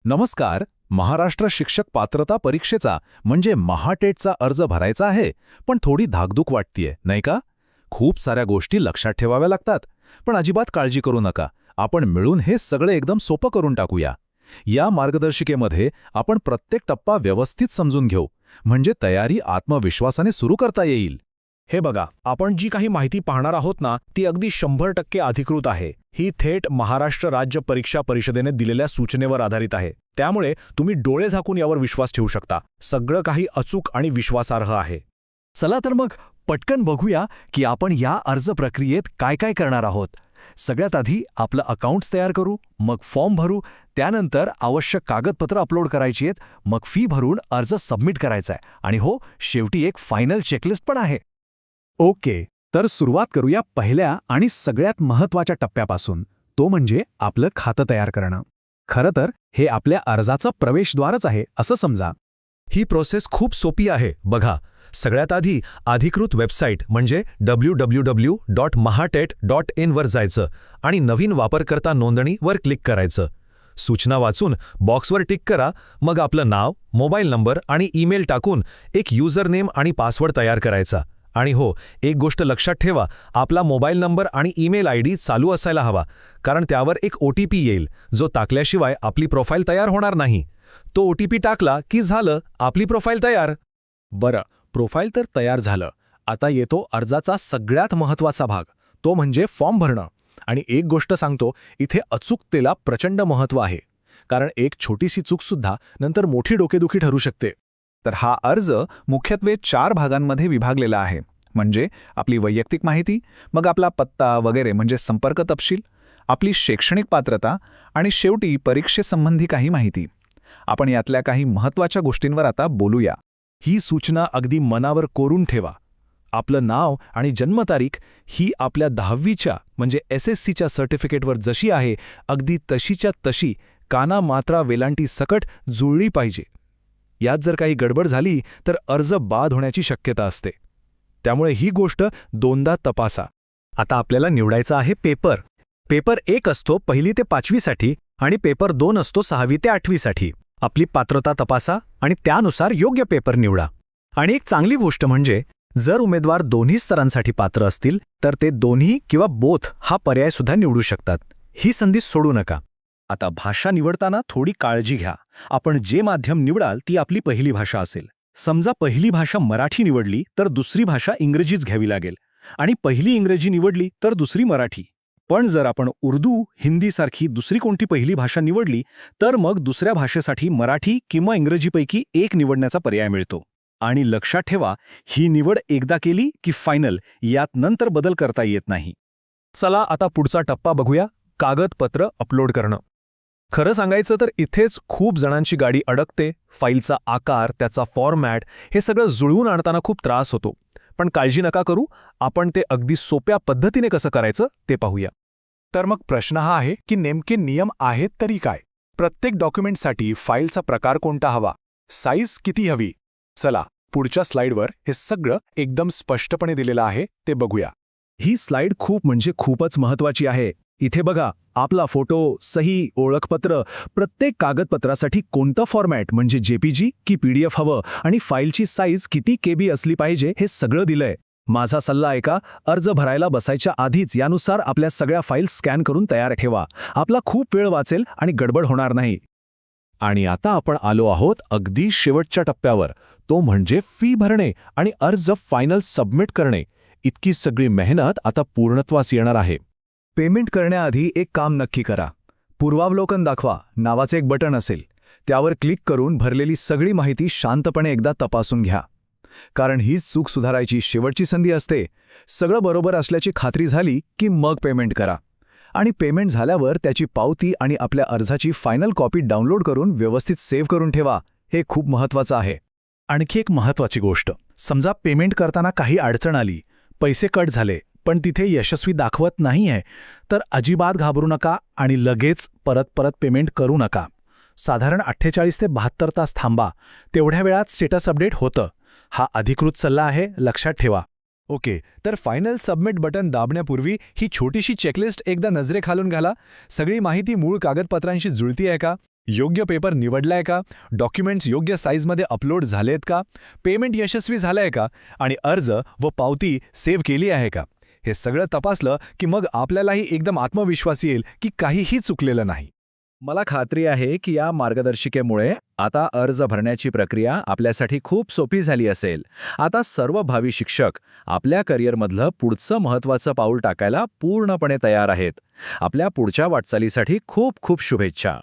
नमस्कार. महाराष्ट्र शिक्षक पात्रता परीक्षेचा म्हणजे महाटेटचा अर्ज भरायचा आहे, पण थोडी धाकधूक वाटतीये, नाही का? खूप साऱ्या गोष्टी लक्षात ठेवाव्या लागतात. पण अजिबात काळजी करू नका. आपण मिळून हे सगळे एकदम सोपं करून टाकूया. या मार्गदर्शिकेमध्ये आपण प्रत्येक टप्पा व्यवस्थित समजून घेऊ, म्हणजे तयारी आत्मविश्वासाने सुरू करता येईल. हे बघा, आपण जी काही माहिती पाहणार आहोत ना, ती अगदी 100% अधिकृत आहे. ही थेट महाराष्ट्र राज्य परीक्षा परिषदेने दिलेल्या सूचनेवर आधारित आहे. त्यामुळे तुम्ही डोळे झाकून यावर विश्वास ठेवू शकता. सगळं काही अचूक आणि विश्वासार्ह आहे. चला तर मग पटकन बघूया की आपण या अर्ज प्रक्रियेत काय काय करणार आहोत. सगळ्यात आधी आपलं अकाउंट्स तयार करू, मग फॉर्म भरू, त्यानंतर आवश्यक कागदपत्र अपलोड करायची आहेत, मग फी भरून अर्ज सबमिट करायचा आहे आणि हो, शेवटी एक फायनल चेकलिस्ट पण आहे. ओके, तर सुरुवात करूया पहिल्या आणि सगळ्यात महत्त्वाच्या टप्प्यापासून, तो म्हणजे आपलं खातं तयार करणं. खरं तर हे आपल्या अर्जाचं प्रवेशद्वारच आहे असं समजा. ही प्रोसेस खूप सोपी आहे. बघा, सगळ्यात आधी अधिकृत वेबसाईट म्हणजे www.mahatet.in वर जायचं आणि नवीन वापरकर्ता नोंदणी वर क्लिक करायचं. सूचना वाचून बॉक्सवर टिक करा. मग आपलं नाव, मोबाईल नंबर आणि ईमेल टाकून एक युजरनेम आणि पासवर्ड तयार करायचा. आणि हो, एक गोष्ट लक्षात ठेवा, आपला मोबाईल नंबर आणि ईमेल आयडी चालू असायला हवा, कारण त्यावर एक OTP येईल, जो टाकल्याशिवाय आपली प्रोफाईल तयार होणार नाही. तो OTP टाकला की झालं, आपली प्रोफाईल तयार. बरं, प्रोफाईल तर तयार झालं. आता येतो अर्जाचा सगळ्यात महत्त्वाचा भाग, तो म्हणजे फॉर्म भरणं. आणि एक गोष्ट सांगतो, इथे अचूकतेला प्रचंड महत्त्व आहे, कारण एक छोटीशी चूकसुद्धा नंतर मोठी डोकेदुखी ठरू शकते. तर हा अर्ज मुख्यत्वे 4 भागांमध्ये विभागलेला आहे. म्हणजे आपली वैयक्तिक माहिती, मग आपला पत्ता वगैरे म्हणजे संपर्क तपशील, आपली शैक्षणिक पात्रता आणि शेवटी परीक्षेसंबंधी काही माहिती. आपण यातल्या काही महत्त्वाच्या गोष्टींवर आता बोलूया. ही सूचना अगदी मनावर कोरून ठेवा. आपलं नाव आणि जन्मतारीख ही आपल्या 10वीच्या म्हणजे SSCच्या सर्टिफिकेटवर जशी आहे, अगदी तशीच्या तशी काना मात्रा वेलांटी सकट जुळली पाहिजे. यात जर काही गडबड झाली तर अर्ज बाद होण्याची शक्यता असते. त्यामुळे ही गोष्ट दोनदा तपासा. आता आपल्याला निवडायचा आहे पेपर. पेपर 1 असतो 1ली ते 5वीसाठी आणि पेपर 2 असतो 6वी ते 8वीसाठी. आपली पात्रता तपासा आणि त्यानुसार योग्य पेपर निवडा. आणि एक चांगली गोष्ट म्हणजे जर उमेदवार दोन्ही स्तरांसाठी पात्र असतील तर ते दोन्ही किंवा बोथ हा पर्यायसुद्धा निवडू शकतात. ही संधी सोडू नका. आता भाषा निवडताना थोडी काळजी घ्या. आपण जे माध्यम निवडाल ती आपली पहिली भाषा असेल. समजा पहिली भाषा मराठी निवडली तर दुसरी भाषा इंग्रजीच घ्यावी लागेल, आणि पहिली इंग्रजी निवडली तर दुसरी मराठी. पण जर आपण उर्दू, हिंदीसारखी दुसरी कोणती पहिली भाषा निवडली तर मग दुसऱ्या भाषेसाठी मराठी किंवा इंग्रजीपैकी एक निवडण्याचा पर्याय मिळतो. आणि लक्षात ठेवा, ही निवड एकदा केली की फायनल, यात नंतर बदल करता येत नाही. चला आता पुढचा टप्पा बघूया, कागदपत्र अपलोड करणं. खरं सांगायचं तर इथेच खूप जणांची गाडी अडकते. फाईलचा आकार, त्याचा फॉर्मॅट हे सगळं जुळवून आणताना खूप त्रास होतो. पण काळजी नका करू, आपण ते अगदी सोप्या पद्धतीने कसं करायचं ते पाहूया. तर मग प्रश्न हा आहे की नेमके नियम आहेत तरी काय? प्रत्येक डॉक्युमेंटसाठी फाईलचा प्रकार कोणता हवा, साईज किती हवी? चला, पुढच्या स्लाइडवर हे सगळं एकदम स्पष्टपणे दिलेलं आहे, ते बघूया. ही स्लाइड खूप म्हणजे खूपच महत्त्वाची आहे. इथे बघा, आपला फोटो, सही, ओळखपत्र, प्रत्येक कागदपत्रासाठी कोणतं फॉर्मॅट म्हणजे JPG की PDF हवं आणि फाईलची साईज किती KB असली पाहिजे हे सगळं दिलंय. माझा सल्ला ऐका, अर्ज भरायला बसायच्या आधीच यानुसार आपल्या सगळ्या फाईल्स स्कॅन करून तयार ठेवा. आपला खूप वेळ वाचेल आणि गडबड होणार नाही. आणि आता आपण आलो आहोत अगदी शेवटच्या टप्प्यावर, तो म्हणजे फी भरणे आणि अर्ज फायनल सबमिट करणे. इतकी सगळी मेहनत आता पूर्णत्वास येणार आहे. पेमेंट करण्याआधी एक काम नक्की करा. पूर्वावलोकन दाखवा नावाचे एक बटन असेल, त्यावर क्लिक करून भरलेली सगळी माहिती शांतपणे एकदा तपासून घ्या. कारण हीच चूक सुधारायची शेवटची संधी असते. सगळं बरोबर असल्याची खात्री झाली की मग पेमेंट करा. आणि पेमेंट झाल्यावर त्याची पावती आणि आपल्या अर्जाची फायनल कॉपी डाउनलोड करून व्यवस्थित सेव्ह करून ठेवा. हे खूप महत्त्वाचं आहे. आणखी एक महत्त्वाची गोष्ट, समजा पेमेंट करताना काही अडचण आली, पैसे कट झाले पण तिथे यशस्वी दाखवत नाहीये, तर अजिबात घाबरू नका आणि लगेच परत पेमेंट करू नका. साधारण 48 ते 72 तास थांबा. तेवढ्या वेळात स्टेटस अपडेट होतं. हा अधिकृत सल्ला आहे, लक्षात ठेवा. ओके, तर फायनल सबमिट बटन दाबण्यापूर्वी ही छोटीशी चेकलिस्ट एकदा नजरेखालून घाला. सगळी माहिती मूळ कागदपत्रांशी जुळती आहे का? योग्य पेपर निवडलाय का, डॉक्युमेंट्स योग्य साईजमध्ये अपलोड झालेत का, पेमेंट यशस्वी झालंय का आणि अर्ज व पावती सेव्ह केली आहे का, हे सगळं तपासलं की मग आपल्यालाही एकदम आत्मविश्वास येईल की काहीही चुकलेलं नाही. मला खात्री आहे की या मार्गदर्शिकेमुळे आता अर्ज भरण्याची प्रक्रिया आपल्यासाठी खूप सोपी झाली असेल. आता सर्व भावी शिक्षक आपल्या करिअरमधलं पुढचं महत्त्वाचं पाऊल टाकायला पूर्णपणे तयार आहेत. आपल्या पुढच्या वाटचालीसाठी खूप खूप शुभेच्छा.